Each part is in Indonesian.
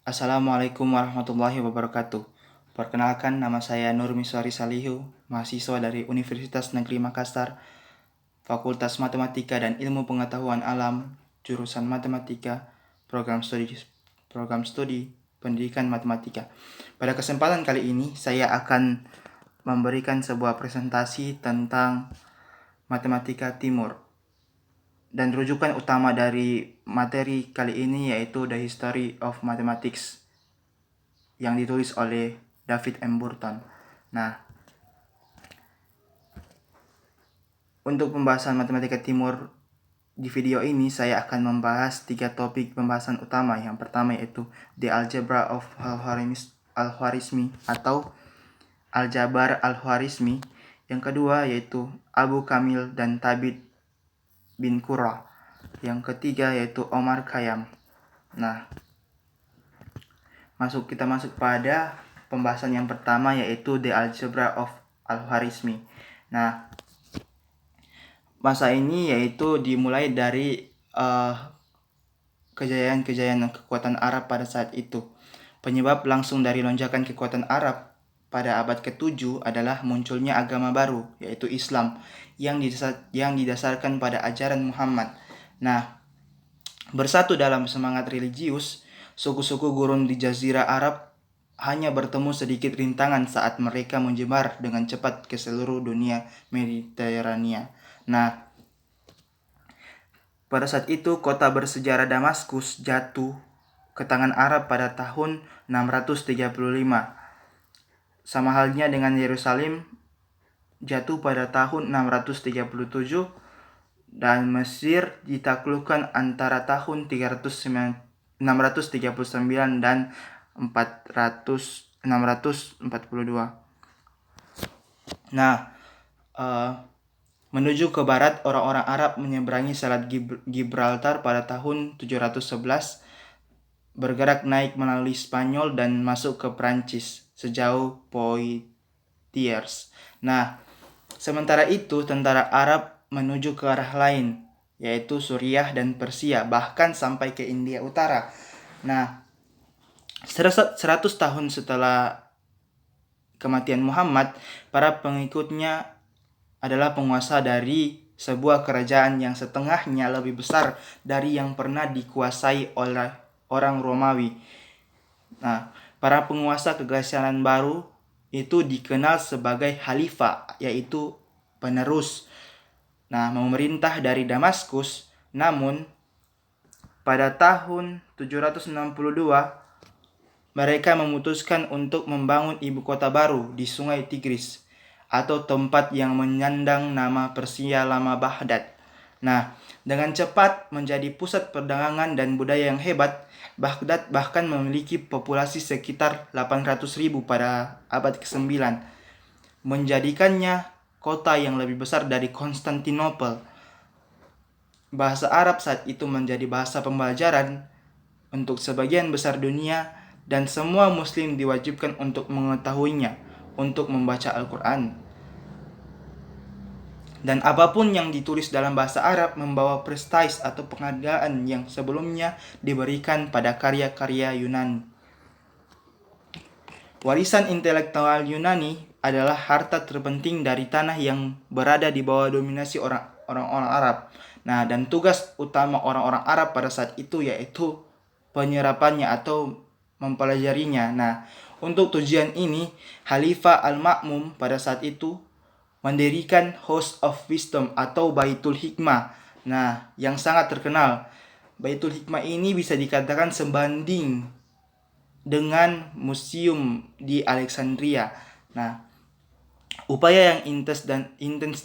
Assalamualaikum warahmatullahi wabarakatuh. Perkenalkan, nama saya Nur Miswari Salihu, mahasiswa dari Universitas Negeri Makassar, Fakultas Matematika dan Ilmu Pengetahuan Alam, jurusan Matematika, program studi Pendidikan Matematika. Pada kesempatan kali ini, saya akan memberikan sebuah presentasi tentang Matematika Timur. Dan rujukan utama dari materi kali ini yaitu The History of Mathematics yang ditulis oleh David M. Burton. Nah, untuk pembahasan Matematika Timur di video ini saya akan membahas 3 topik pembahasan utama. Yang pertama yaitu The Algebra of Al-Khwarizmi atau Aljabar Al-Khwarizmi. Yang kedua yaitu Abu Kamil dan Tabit bin Qurra. Yang ketiga yaitu Omar Khayyam. Nah, kita masuk pada pembahasan yang pertama yaitu The Algebra of Al-Khwarizmi. Nah, masa ini yaitu dimulai dari kejayaan kekuatan Arab pada saat itu. Penyebab langsung dari lonjakan kekuatan Arab pada abad ke-7 adalah munculnya agama baru, yaitu Islam, yang didasarkan pada ajaran Muhammad. Nah, bersatu dalam semangat religius, suku-suku gurun di Jazirah Arab hanya bertemu sedikit rintangan saat mereka menyebar dengan cepat ke seluruh dunia Mediterania. Nah, pada saat itu kota bersejarah Damaskus jatuh ke tangan Arab pada tahun 635. Sama halnya dengan Yerusalem jatuh pada tahun 637 dan Mesir ditaklukkan antara tahun 639 dan 642. Nah, menuju ke barat, orang-orang Arab menyeberangi Selat Gibraltar pada tahun 711, bergerak naik melalui Spanyol dan masuk ke Prancis sejauh Poitiers. Nah, sementara itu tentara Arab menuju ke arah lain, yaitu Suriah dan Persia, bahkan sampai ke India Utara. Nah, 100 tahun setelah kematian Muhammad, para pengikutnya adalah penguasa dari sebuah kerajaan yang setengahnya lebih besar dari yang pernah dikuasai oleh orang Romawi. Nah, para penguasa kekaisaran baru itu dikenal sebagai khalifah, yaitu penerus. Nah, memerintah dari Damaskus. Namun, pada tahun 762, mereka memutuskan untuk membangun ibu kota baru di Sungai Tigris, atau tempat yang menyandang nama Persia lama Baghdad. Nah, dengan cepat menjadi pusat perdagangan dan budaya yang hebat, Baghdad bahkan memiliki populasi sekitar 800.000 pada abad ke-9, menjadikannya kota yang lebih besar dari Konstantinopel. Bahasa Arab saat itu menjadi bahasa pembelajaran untuk sebagian besar dunia dan semua muslim diwajibkan untuk mengetahuinya, untuk membaca Al-Quran. Dan apapun yang ditulis dalam bahasa Arab membawa prestis atau penghargaan yang sebelumnya diberikan pada karya-karya Yunani. Warisan intelektual Yunani adalah harta terpenting dari tanah yang berada di bawah dominasi orang-orang Arab. Nah, dan tugas utama orang-orang Arab pada saat itu yaitu penyerapannya atau mempelajarinya. Nah, untuk tujuan ini, Khalifah Al-Ma'mum pada saat itu mendirikan House of Wisdom atau Baitul Hikmah. Nah, yang sangat terkenal. Baitul Hikmah ini bisa dikatakan sebanding dengan museum di Alexandria. Nah, upaya yang intens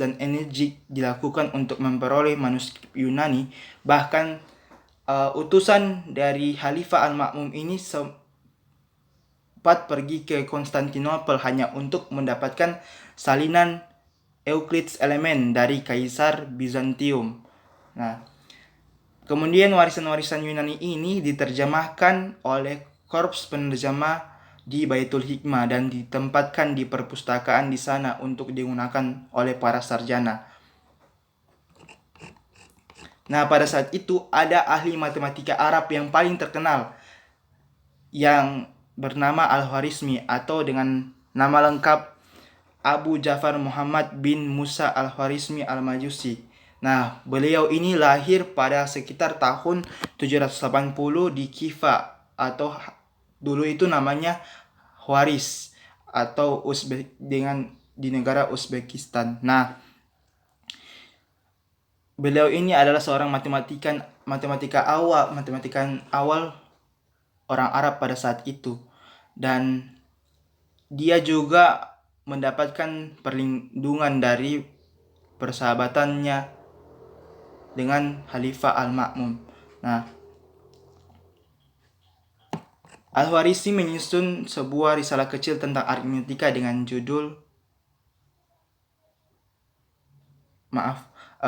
dan energik dilakukan untuk memperoleh manuskrip Yunani. Bahkan utusan dari Khalifah Al-Ma'mum ini sempat pergi ke Konstantinopel hanya untuk mendapatkan salinan Euclid's Element dari Kaisar Bizantium. Nah, kemudian warisan-warisan Yunani ini diterjemahkan oleh korps penerjemah di Baitul Hikmah dan ditempatkan di perpustakaan di sana untuk digunakan oleh para sarjana. Nah, pada saat itu ada ahli matematika Arab yang paling terkenal, yang bernama Al-Khwarizmi atau dengan nama lengkap Abu Ja'far Muhammad bin Musa Al-Khwarizmi Al-Majusi. Nah, beliau ini lahir pada sekitar tahun 780 di Kifa atau dulu itu namanya Khwarizm atau di negara Uzbekistan. Nah, beliau ini adalah seorang matematika awal orang Arab pada saat itu, dan dia juga mendapatkan perlindungan dari persahabatannya dengan Khalifah Al-Ma'mun. Nah, Al-Khwarizmi menyusun sebuah risalah kecil tentang aritmatika dengan judul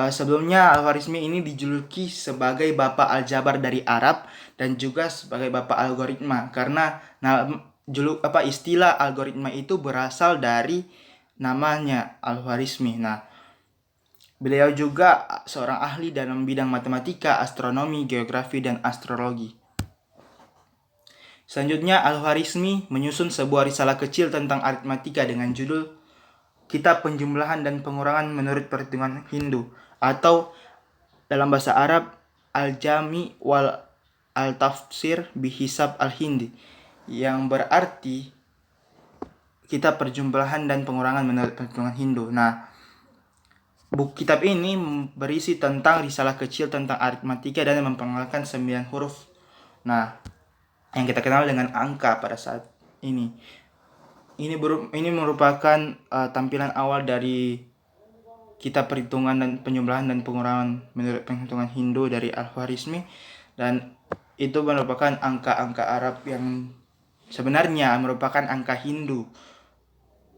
sebelumnya Al-Khwarizmi ini dijuluki sebagai Bapak Aljabar dari Arab dan juga sebagai Bapak Algoritma karena istilah algoritma itu berasal dari namanya Al-Khwarizmi. Nah, beliau juga seorang ahli dalam bidang matematika, astronomi, geografi, dan astrologi. Selanjutnya, Al-Khwarizmi menyusun sebuah risalah kecil tentang aritmatika dengan judul Kitab Penjumlahan dan Pengurangan menurut Perhitungan Hindu, atau dalam bahasa Arab Al-Jami wal Al-Tafsir Bihisab Al-Hindi, yang berarti Kitab Perjumlahan dan Pengurangan menurut Perhitungan Hindu. Nah, buku kitab ini berisi tentang risalah kecil tentang aritmatika dan memperkenalkan 9 huruf. Nah, yang kita kenal dengan angka pada saat ini. Ini merupakan tampilan awal dari kitab perhitungan dan penjumlahan dan pengurangan menurut perhitungan Hindu dari Al-Khwarizmi, dan itu merupakan angka-angka Arab yang sebenarnya merupakan angka Hindu.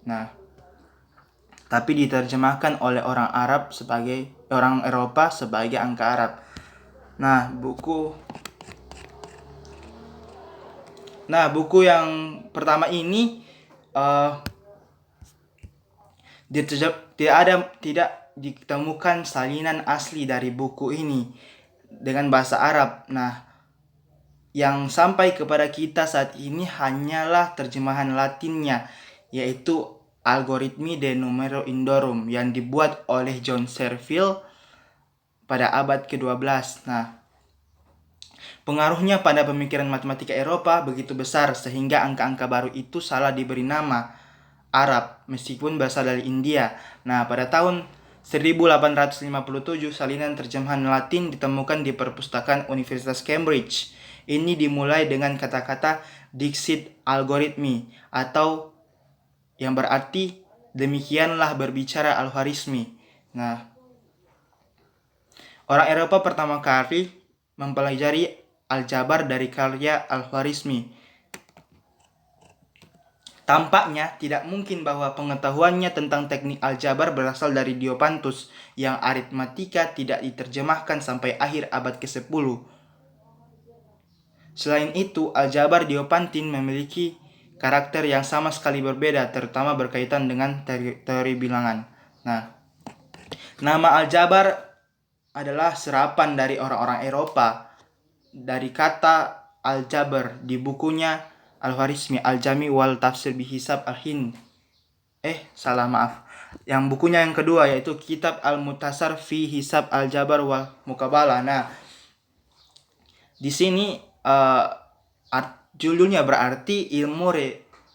Nah, tapi diterjemahkan oleh orang Eropa sebagai angka Arab. Nah, buku yang pertama ini tidak ditemukan salinan asli dari buku ini dengan bahasa Arab. Nah, yang sampai kepada kita saat ini hanyalah terjemahan Latinnya, yaitu Algoritmi de Numero Indorum yang dibuat oleh John Searle pada abad ke-12. Nah, pengaruhnya pada pemikiran matematika Eropa begitu besar sehingga angka-angka baru itu salah diberi nama Arab meskipun berasal dari India. Nah, pada tahun 1857 salinan terjemahan Latin ditemukan di perpustakaan Universitas Cambridge. Ini dimulai dengan kata-kata Dixit Algoritmi atau yang berarti demikianlah berbicara Al-Khwarizmi. Nah, orang Eropa pertama kali mempelajari aljabar dari karya Al-Khwarizmi. Tampaknya tidak mungkin bahwa pengetahuannya tentang teknik aljabar berasal dari Diopantus yang aritmatika tidak diterjemahkan sampai akhir abad ke-10. Selain itu, aljabar Diopantin memiliki karakter yang sama sekali berbeda, terutama berkaitan dengan teori bilangan. Nah, nama aljabar adalah serapan dari orang-orang Eropa dari kata aljabar di bukunya Al-Khwarizmi Al-Jami wal Tafsir Bihisab Al-Hind. Yang bukunya yang kedua yaitu Kitab Al-Mutasar fi Hisab Al-Jabar wal Mukabalah. Nah, di sini judulnya berarti ilmu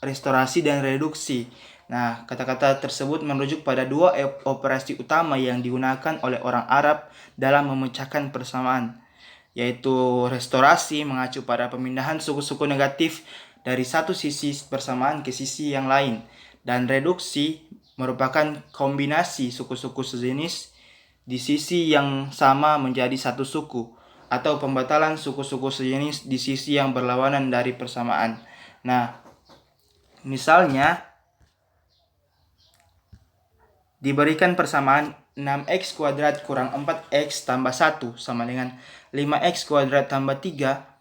restorasi dan reduksi. Nah, kata-kata tersebut merujuk pada dua operasi utama yang digunakan oleh orang Arab dalam memecahkan persamaan, yaitu restorasi mengacu pada pemindahan suku-suku negatif dari satu sisi persamaan ke sisi yang lain, dan reduksi merupakan kombinasi suku-suku sejenis di sisi yang sama menjadi satu suku, atau pembatalan suku-suku sejenis di sisi yang berlawanan dari persamaan. Nah, misalnya diberikan persamaan 6x kuadrat kurang 4x tambah 1 sama dengan 5x kuadrat tambah 3.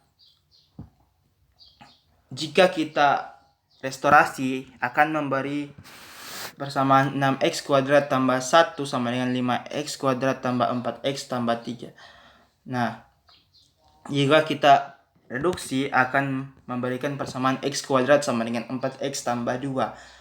Jika kita restorasi akan memberi persamaan 6x kuadrat tambah 1 sama dengan 5x kuadrat tambah 4x tambah 3. Nah, jika kita reduksi akan memberikan persamaan X kuadrat sama dengan 4X tambah 2.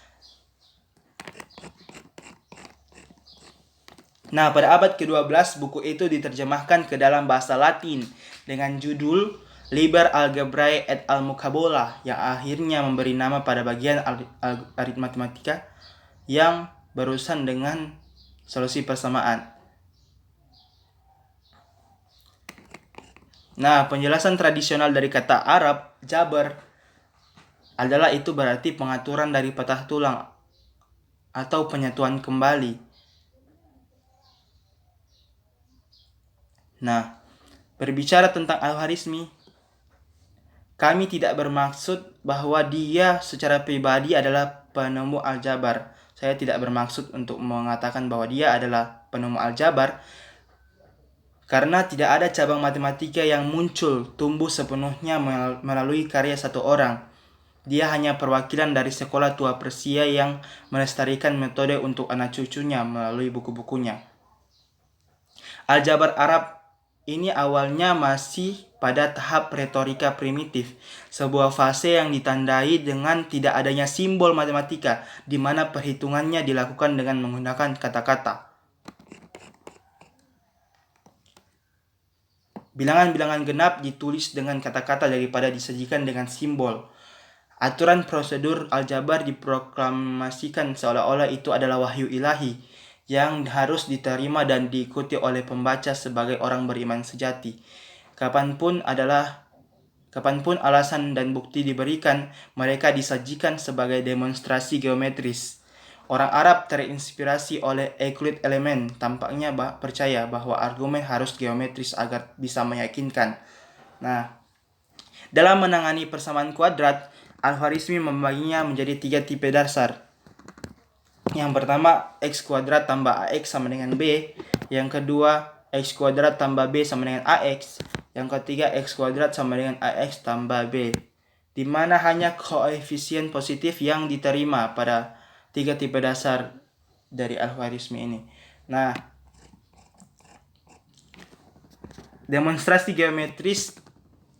Nah, pada abad ke-12 buku itu diterjemahkan ke dalam bahasa Latin dengan judul Liber Algebrae et Almucabola yang akhirnya memberi nama pada bagian aritmatika yang berurusan dengan solusi persamaan. Nah, penjelasan tradisional dari kata Arab jabar adalah itu berarti pengaturan dari patah tulang atau penyatuan kembali. Nah, berbicara tentang Al-Khwarizmi, kami tidak bermaksud bahwa dia secara pribadi adalah penemu aljabar. Saya tidak bermaksud untuk mengatakan bahwa dia adalah penemu aljabar, karena tidak ada cabang matematika yang muncul tumbuh sepenuhnya melalui karya satu orang. Dia hanya perwakilan dari sekolah tua Persia yang melestarikan metode untuk anak cucunya melalui buku-bukunya. Aljabar Arab ini awalnya masih pada tahap retorika primitif, sebuah fase yang ditandai dengan tidak adanya simbol matematika, di mana perhitungannya dilakukan dengan menggunakan kata-kata. Bilangan-bilangan genap ditulis dengan kata-kata daripada disajikan dengan simbol. Aturan prosedur aljabar diproklamasikan seolah-olah itu adalah wahyu ilahi yang harus diterima dan diikuti oleh pembaca sebagai orang beriman sejati. Kapanpun alasan dan bukti diberikan, mereka disajikan sebagai demonstrasi geometris. Orang Arab terinspirasi oleh Euclid elemen tampaknya percaya bahwa argumen harus geometris agar bisa meyakinkan. Nah, dalam menangani persamaan kuadrat, Al-Khwarizmi membaginya menjadi 3 tipe dasar. Yang pertama, X kuadrat tambah AX sama dengan B. Yang kedua, X kuadrat tambah B sama dengan AX. Yang ketiga, X kuadrat sama dengan AX tambah B. Di mana hanya koefisien positif yang diterima pada 3 tipe dasar dari Al-Khwarizmi ini. Nah, demonstrasi geometris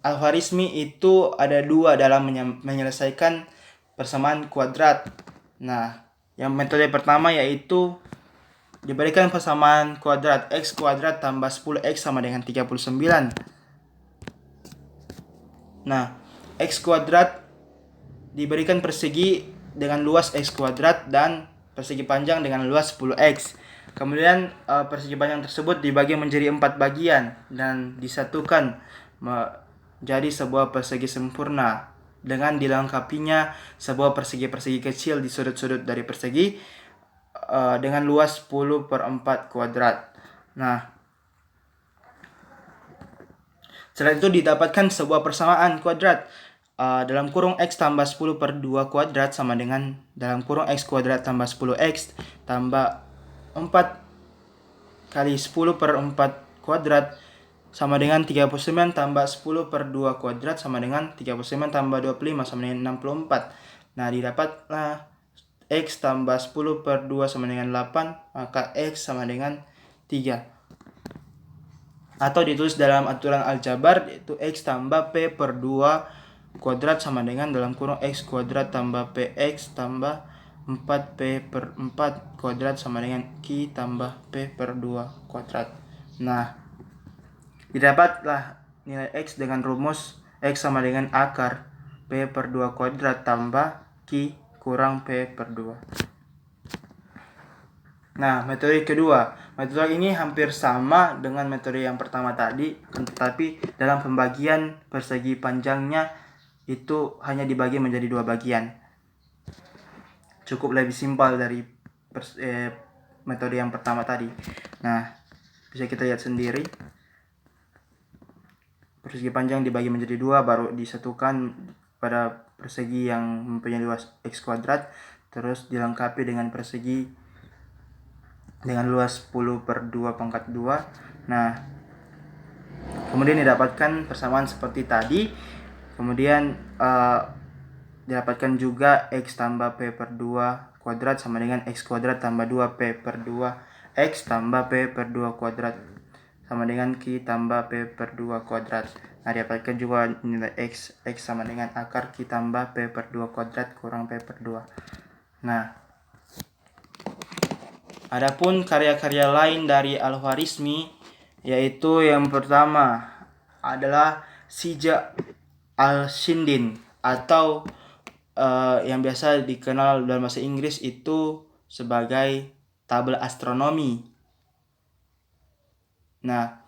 Al-Khwarizmi itu ada 2 dalam menyelesaikan persamaan kuadrat. Nah, yang metode pertama yaitu diberikan persamaan kuadrat X kuadrat tambah 10X sama dengan 39. Nah, X kuadrat diberikan persegi dengan luas X kuadrat dan persegi panjang dengan luas 10X. Kemudian persegi panjang tersebut dibagi menjadi 4 bagian dan disatukan menjadi sebuah persegi sempurna dengan dilengkapinya sebuah persegi-persegi kecil di sudut-sudut dari persegi dengan luas 10/4 kuadrat. Nah, setelah itu didapatkan sebuah persamaan kuadrat dalam kurung X tambah 10/2 kuadrat sama dengan dalam kurung X kuadrat tambah 10X tambah 4 kali 10/4 kuadrat sama dengan 39 tambah 10/2 kuadrat sama dengan 39 tambah 25 sama dengan 64. Nah, didapatlah X tambah 10/2 sama dengan 8, maka X sama dengan 3. Atau ditulis dalam aturan aljabar yaitu X tambah P/2 kuadrat sama dengan dalam kurung X kuadrat tambah PX tambah 4P/4 kuadrat sama dengan Q tambah P/2 kuadrat. Nah, didapatlah nilai X dengan rumus X sama dengan akar P/2 kuadrat tambah Q kurang P/2. Nah, metode kedua. Metode ini hampir sama dengan metode yang pertama tadi, tetapi dalam pembagian persegi panjangnya itu hanya dibagi menjadi 2 bagian. Cukup lebih simpel dari metode yang pertama tadi. Nah, bisa kita lihat sendiri. Persegi panjang dibagi menjadi 2, baru disatukan pada persegi yang mempunyai luas X kuadrat, terus dilengkapi dengan persegi dengan luas 10/2 pangkat 2. Nah, kemudian didapatkan persamaan seperti tadi. Kemudian didapatkan juga X tambah P/2 kuadrat sama dengan X kuadrat tambah 2P/2 X tambah P/2 kuadrat. sama dengan Q tambah P per 2 kuadrat. Nah, dapatkan juga nilai X sama dengan akar Q tambah P per 2 kuadrat kurang P per 2. Nah, adapun karya-karya lain dari Al-Khwarizmi, yaitu yang pertama adalah Sija al-Shindin, atau yang biasa dikenal dalam bahasa Inggris itu sebagai tabel astronomi. Nah,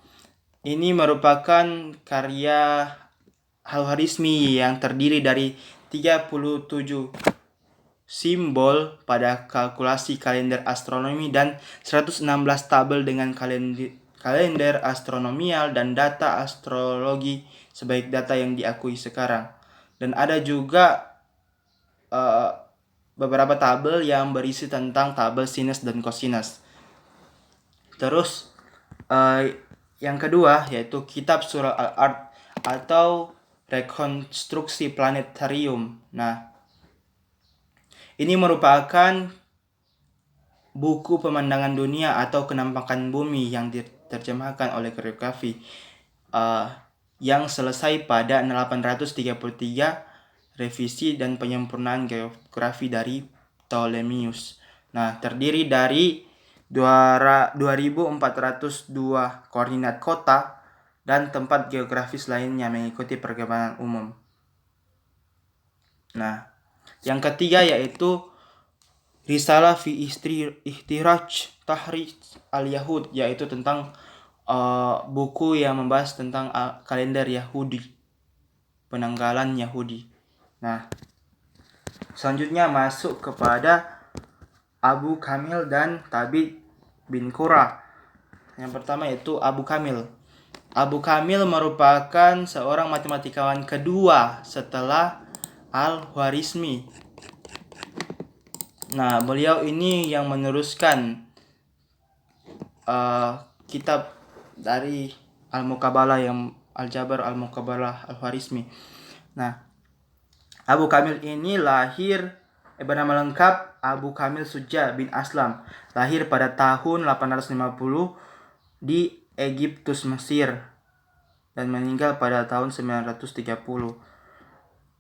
ini merupakan karya Al-Khwarizmi yang terdiri dari 37 simbol pada kalkulasi kalender astronomi dan 116 tabel dengan kalender astronomial dan data astrologi sebaik data yang diakui sekarang. Dan ada juga beberapa tabel yang berisi tentang tabel sinus dan kosinus. Terus yang kedua yaitu Kitab Surah Al-Ard atau rekonstruksi planetarium. Nah, ini merupakan buku pemandangan dunia atau kenampakan bumi yang diterjemahkan oleh Geografi yang selesai pada 833, revisi dan penyempurnaan geografi dari Ptolemeus. Nah, terdiri dari 2402 koordinat kota dan tempat geografis lainnya mengikuti perkembangan umum. Nah, yang ketiga yaitu Risalah fi Ihtiraj Tahrij al-Yahud, yaitu tentang buku yang membahas tentang kalender Yahudi, penanggalan Yahudi. Nah, selanjutnya masuk kepada Abu Kamil dan Tabit bin Qurra. Yang pertama yaitu Abu Kamil. Abu Kamil merupakan seorang matematikawan kedua setelah Al-Khwarizmi. Nah, beliau ini yang meneruskan kitab dari Al-Muqabalah yang Al-Jabar Al-Muqabalah Al-Khwarizmi. Nah, Abu Kamil ini lahir bernama lengkap Abu Kamil Suja bin Aslam. Lahir pada tahun 850 di Egyptus, Mesir, dan meninggal pada tahun 930.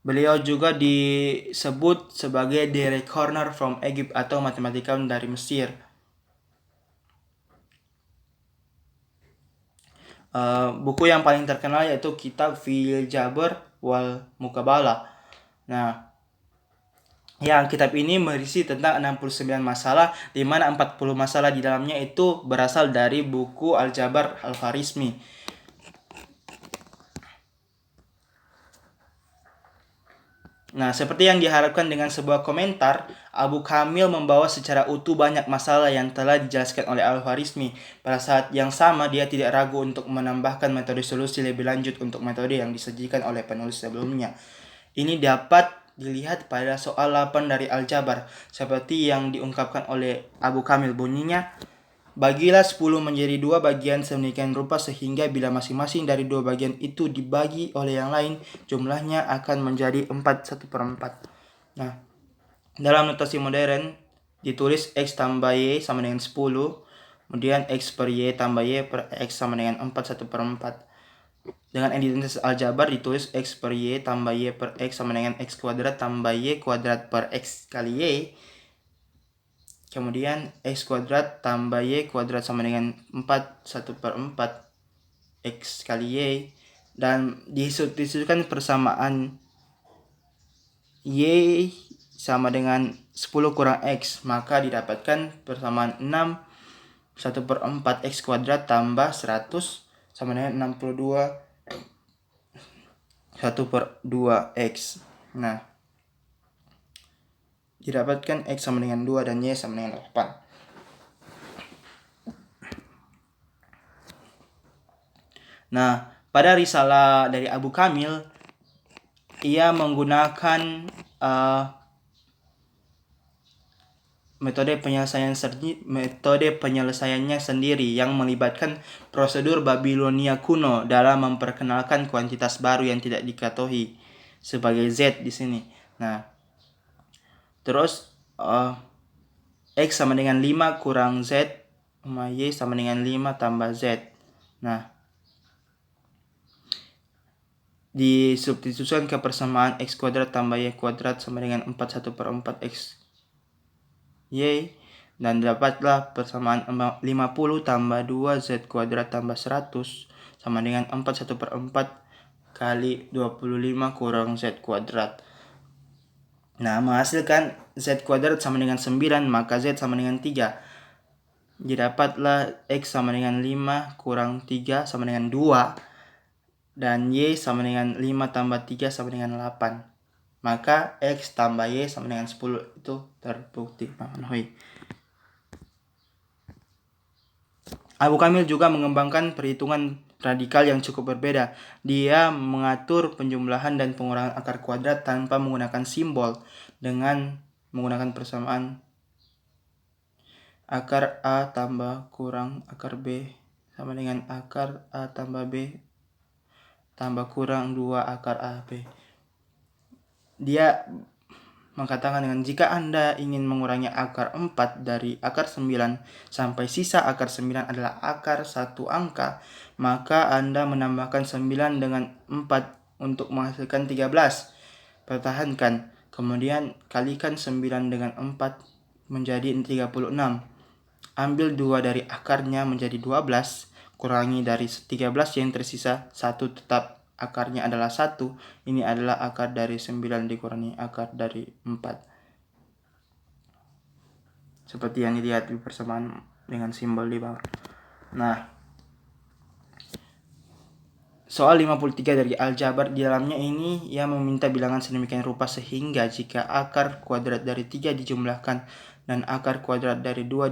Beliau juga disebut sebagai the Recorder from Egypt atau matematikawan dari Mesir. Buku yang paling terkenal yaitu Kitab Fil Jabr wal Muqabalah. Nah, yang kitab ini berisi tentang 69 masalah, di mana 40 masalah di dalamnya itu berasal dari buku Al-Jabar Al-Khwarizmi. Nah, seperti yang diharapkan dengan sebuah komentar, Abu Kamil membawa secara utuh banyak masalah yang telah dijelaskan oleh Al-Khwarizmi. Pada saat yang sama, dia tidak ragu untuk menambahkan metode solusi lebih lanjut untuk metode yang disajikan oleh penulis sebelumnya. Ini dapat dilihat pada soal 8 dari Al-Jabar, seperti yang diungkapkan oleh Abu Kamil. Bunyinya, bagilah 10 menjadi 2 bagian sedemikian rupa sehingga bila masing-masing dari 2 bagian itu dibagi oleh yang lain, jumlahnya akan menjadi 4/1/4. Nah, dalam notasi modern ditulis X tambah Y sama dengan 10, kemudian X per Y tambah Y per X sama dengan 4/1/4. Dengan identitas aljabar ditulis X per Y tambah Y per X sama dengan X kuadrat tambah Y kuadrat per X kali Y. Kemudian X kuadrat tambah Y kuadrat sama dengan 4/1/4 X kali Y. Dan disebutkan persamaan Y sama dengan 10 kurang X. Maka didapatkan persamaan 6/1/4 X kuadrat tambah 100 sama dengan 62 1/2 X. Nah, didapatkan X sama dengan 2 dan Y sama dengan 8. Nah, pada risalah dari Abu Kamil, ia menggunakan metode penyelesaiannya sendiri yang melibatkan prosedur Babilonia kuno dalam memperkenalkan kuantitas baru yang tidak diketahui sebagai Z di sini. Nah, terus X sama dengan 5 kurang Z Y sama dengan 5 tambah Z. Nah, disubstitusikan ke persamaan x kuadrat tambah y kuadrat sama dengan 41/4 x y, dan dapatlah persamaan 50 tambah 2 z kuadrat tambah 100 sama dengan 41/4 kali 25 kurang z kuadrat. Nah, menghasilkan z kuadrat sama dengan 9, maka z sama dengan 3. Didapatlah x sama dengan 5 kurang 3 sama dengan 2, dan y sama dengan 5 tambah 3 sama dengan 8. Maka x tambah y sama dengan 10 itu terbukti memenuhi. Abu Kamil juga mengembangkan perhitungan radikal yang cukup berbeda. Dia mengatur penjumlahan dan pengurangan akar kuadrat tanpa menggunakan simbol, dengan menggunakan persamaan akar A tambah kurang akar B sama dengan akar A tambah B tambah kurang 2 akar AB. Dia mengatakan dengan jika Anda ingin mengurangi akar 4 dari akar 9 sampai sisa akar 9 adalah akar satu angka, maka Anda menambahkan 9 dengan 4 untuk menghasilkan 13. Pertahankan, kemudian kalikan 9 dengan 4 menjadi 36. Ambil 2 dari akarnya menjadi 12, kurangi dari 13 yang tersisa, 1 tetap akarnya adalah 1. Ini adalah akar dari 9 dikurangi akar dari 4. Seperti yang dilihat di persamaan dengan simbol di bawah. Nah, soal 53 dari aljabar, di dalamnya ini ia meminta bilangan sedemikian rupa sehingga jika akar kuadrat dari 3 dijumlahkan dan akar kuadrat dari 2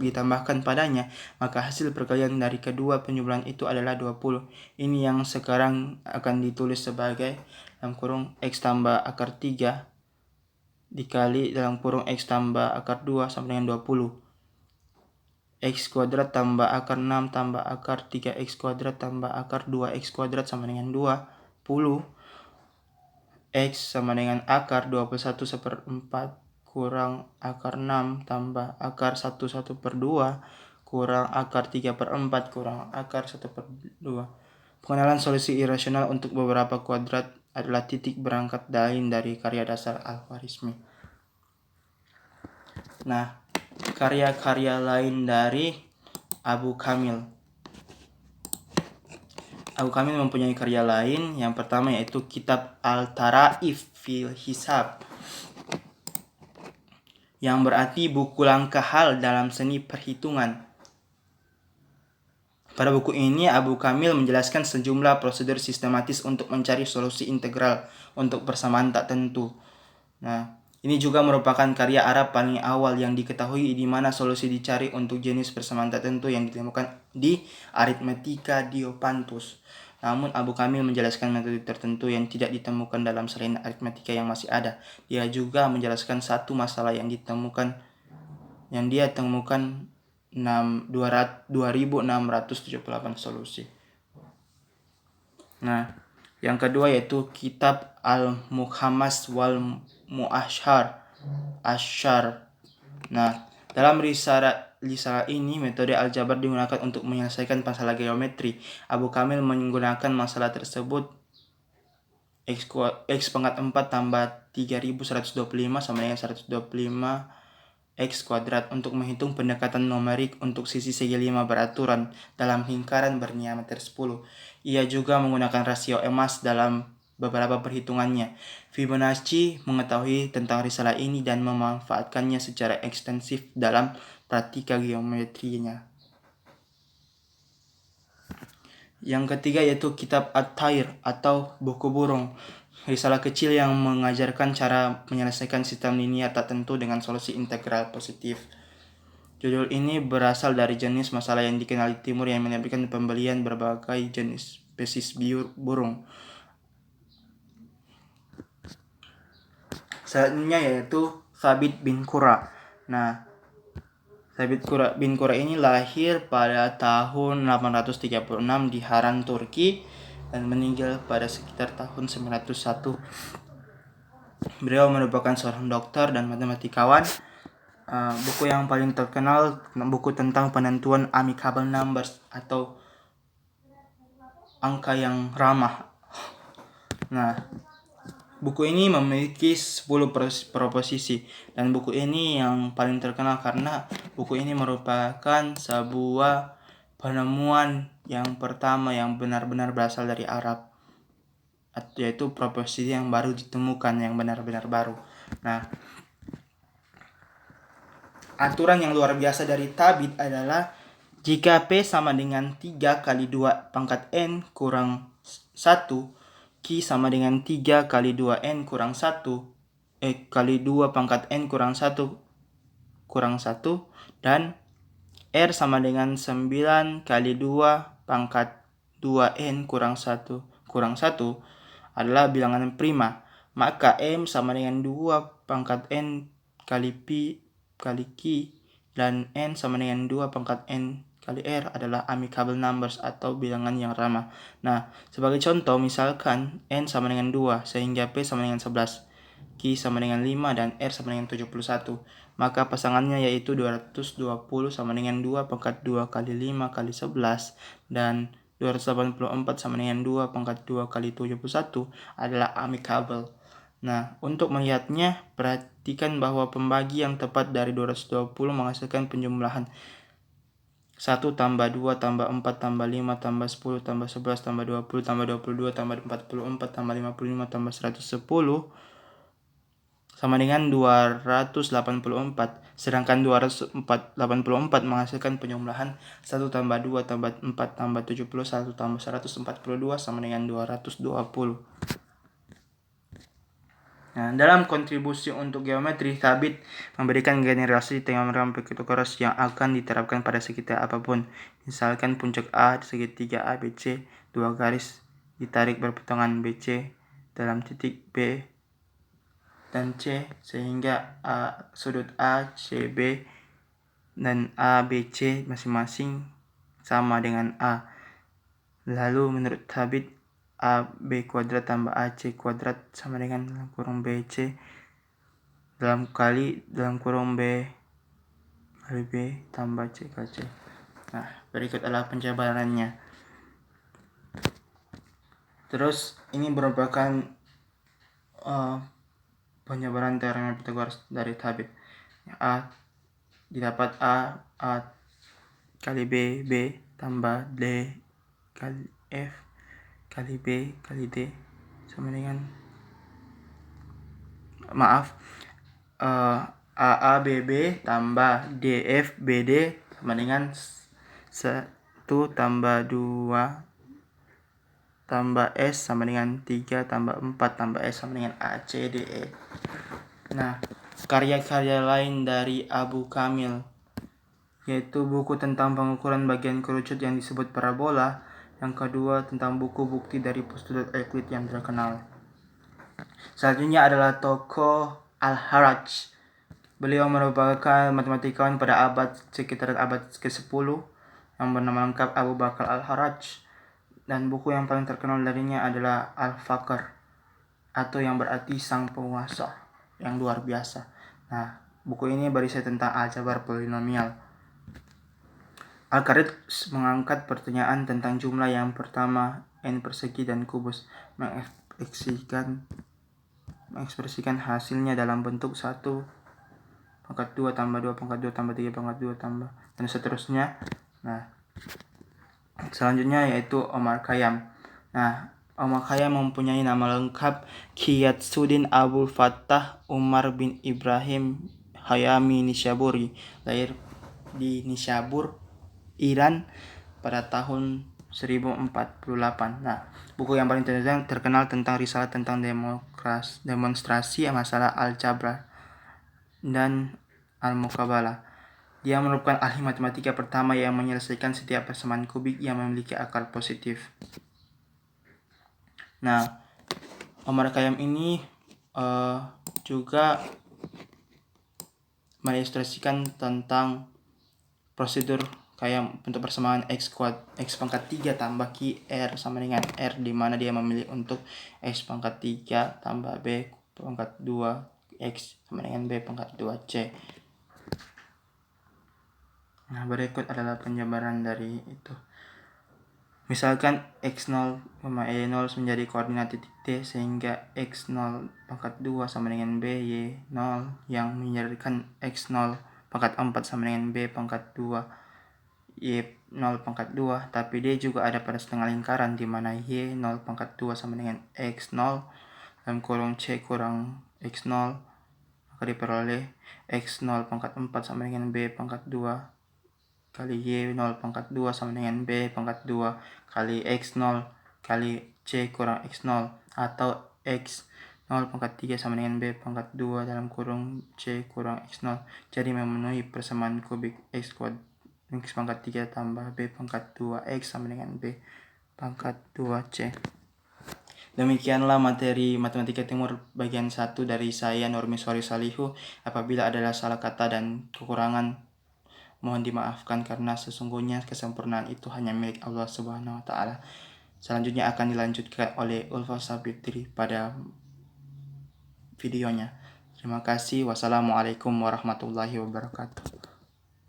ditambahkan padanya, maka hasil perkalian dari kedua penjumlahan itu adalah 20. Ini yang sekarang akan ditulis sebagai dalam kurung x tambah akar 3 dikali dalam kurung x tambah akar 2 sama dengan 20. X kuadrat tambah akar 6 tambah akar 3x kuadrat tambah akar 2x kuadrat sama dengan 20. X sama dengan akar 21/4 kurang akar 6 tambah akar 11/2 kurang akar 3/4 kurang akar 1/2. Pengenalan solusi irasional untuk beberapa kuadrat adalah titik berangkat lain dari karya dasar Al-Khwarizmi. Nah, karya-karya lain dari Abu Kamil. Abu Kamil mempunyai karya lain. Yang pertama yaitu kitab Al-Taraif fil Hisab, yang berarti buku langkah hal dalam seni perhitungan. Pada buku ini Abu Kamil menjelaskan sejumlah prosedur sistematis untuk mencari solusi integral untuk persamaan tak tentu. Nah, ini juga merupakan karya Arab paling awal yang diketahui di mana solusi dicari untuk jenis persamaan tak tentu yang ditemukan di Aritmetika Diopantus. Namun Abu Kamil menjelaskan metode tertentu yang tidak ditemukan dalam selain aritmetika yang masih ada. Dia juga menjelaskan satu masalah yang dia temukan 2678 solusi. Nah, yang kedua yaitu kitab Al-Muhammas wal Mu'ashar. Nah, dalam risalah ini metode aljabar digunakan untuk menyelesaikan masalah geometri. Abu Kamil menggunakan masalah tersebut x pangkat 4 tambah 3125 sama dengan 125 x kuadrat untuk menghitung pendekatan numerik untuk sisi segi 5 beraturan dalam lingkaran berdiameter 10. Ia juga menggunakan rasio emas dalam beberapa perhitungannya. Fibonacci mengetahui tentang risalah ini dan memanfaatkannya secara ekstensif dalam praktika geometrinya. Yang ketiga yaitu kitab At-Tair atau buku burung, risalah kecil yang mengajarkan cara menyelesaikan sistem linier tak tentu dengan solusi integral positif. Judul ini berasal dari jenis masalah yang dikenal di timur yang melibatkan pembelian berbagai jenis spesies burung. Selanjutnya yaitu Thabit bin Qurra. Nah, Thabit bin Qurra ini lahir pada tahun 836 di Haran, Turki, dan meninggal pada sekitar tahun 901. Beliau merupakan seorang dokter dan matematikawan. Buku yang paling terkenal buku tentang penentuan amicable numbers atau angka yang ramah. Nah, buku ini memiliki 10 proposisi, dan buku ini yang paling terkenal karena buku ini merupakan sebuah penemuan yang pertama yang benar-benar berasal dari Arab, yaitu proposisi yang baru ditemukan, yang benar-benar baru. Nah, aturan yang luar biasa dari tabit adalah jika P sama dengan 3 kali 2 pangkat N kurang 1, Q sama dengan 3 kali 2N kurang 1, kali 2 pangkat N kurang 1 kurang 1, dan R sama dengan 9 kali 2 pangkat 2N kurang 1 adalah bilangan prima. Maka M sama dengan 2 pangkat N kali P kali Q, dan N sama dengan 2 pangkat N kali R adalah amicable numbers atau bilangan yang ramah. Nah, sebagai contoh, misalkan N sama dengan 2, sehingga P sama dengan 11, Q sama dengan 5, dan R sama dengan 71. Maka pasangannya yaitu 220 sama dengan 2 pangkat 2 kali 5 kali 11, dan 284 sama dengan 2 pangkat 2 kali 71 adalah amicable. Nah, untuk melihatnya, perhatikan bahwa pembagi yang tepat dari 220 menghasilkan penjumlahan 1 tambah 2 tambah 4 tambah 5 tambah 10 tambah 11 tambah 20 tambah 22 tambah 44 tambah 55 tambah 110 sama dengan 284. Sedangkan 284 menghasilkan penjumlahan 1 tambah 2 tambah 4 tambah 71 tambah 142 sama dengan 220. Nah, dalam kontribusi untuk geometri, tabit memberikan generasi teorem Pythagoras yang akan diterapkan pada segitiga apapun. Misalkan puncak A segitiga ABC, 2 garis ditarik berpotongan BC dalam titik B dan C, sehingga sudut A, CB, dan ABC masing-masing sama dengan A. Lalu menurut tabit, AB kuadrat tambah AC kuadrat sama dengan dalam kurung BC dalam kurung B kali B tambah C kali C. Nah, berikut adalah penjabarannya. Terus ini merupakan penjabaran teorem Pythagoras dari tabit. A didapat A kali B tambah D kali F kali B kali D sama dengan AABB tambah DF BD sama dengan 1 tambah 2 tambah S sama dengan 3 tambah 4 tambah S sama dengan ACDE. Nah, karya-karya lain dari Abu Kamil yaitu buku tentang pengukuran bagian kerucut yang disebut parabola. Yang kedua, tentang buku bukti dari postulat Euclid yang terkenal. Selanjutnya adalah tokoh Al-Harraj. Beliau merupakan matematikawan pada sekitar abad ke-10 yang bernama lengkap Abu Bakar Al-Harraj, dan buku yang paling terkenal darinya adalah Al-Faqr, atau yang berarti sang penguasa yang luar biasa. Nah, buku ini berisi tentang aljabar polinomial. Al-Kharaj mengangkat pertanyaan tentang jumlah yang pertama, n persegi dan kubus, mengekspresikan hasilnya dalam bentuk 1 pangkat 2 tambah 2 pangkat 2 tambah 3 pangkat 2 tambah dan seterusnya. Nah, selanjutnya yaitu Omar Khayyam. Nah, Omar Khayyam mempunyai nama lengkap Qiyasuddin Abul Fattah Umar bin Ibrahim Hayami Nishaburi, lahir di Nishabur, Iran pada tahun 1048. Nah, buku yang paling terkenal tentang risalah tentang demonstrasi masalah aljabar dan al-muqabalah. Dia merupakan ahli matematika pertama yang menyelesaikan setiap persamaan kubik yang memiliki akar positif. Nah, Omar Khayyam ini juga mengilustrasikan tentang prosedur kayak bentuk persamaan x pangkat 3 tambah q r sama dengan r, di mana dia memilih untuk x pangkat 3 tambah b pangkat 2 x sama dengan b pangkat 2 c. Nah, berikut adalah penjabaran dari itu. Misalkan X0, Y0 menjadi koordinat titik D, sehingga X0 pangkat 2 sama dengan B, Y0 yang menjadikan X0 pangkat 4 sama dengan B pangkat 2, Y0 pangkat 2, tapi D juga ada pada setengah lingkaran, di mana Y0 pangkat 2 sama dengan X0 dalam kurung C kurang X0, maka diperoleh X0 pangkat 4 sama dengan B pangkat 2 kali Y0 pangkat 2 sama dengan B pangkat 2 kali X0 kali C kurang X0, atau X0 pangkat 3 sama dengan B pangkat 2 dalam kurung C kurang X0. Jadi memenuhi persamaan kubik X pangkat 3 tambah B pangkat 2X sama dengan B pangkat 2C. Demikianlah materi Matematika Timur bagian 1 dari saya, Nurmi Sori Salihu. Apabila adalah salah kata dan kekurangan, mohon dimaafkan, karena sesungguhnya kesempurnaan itu hanya milik Allah Subhanahu wa Ta'ala. Selanjutnya akan dilanjutkan oleh Ulfa Sabitri pada videonya. Terima kasih. Wassalamualaikum warahmatullahi wabarakatuh.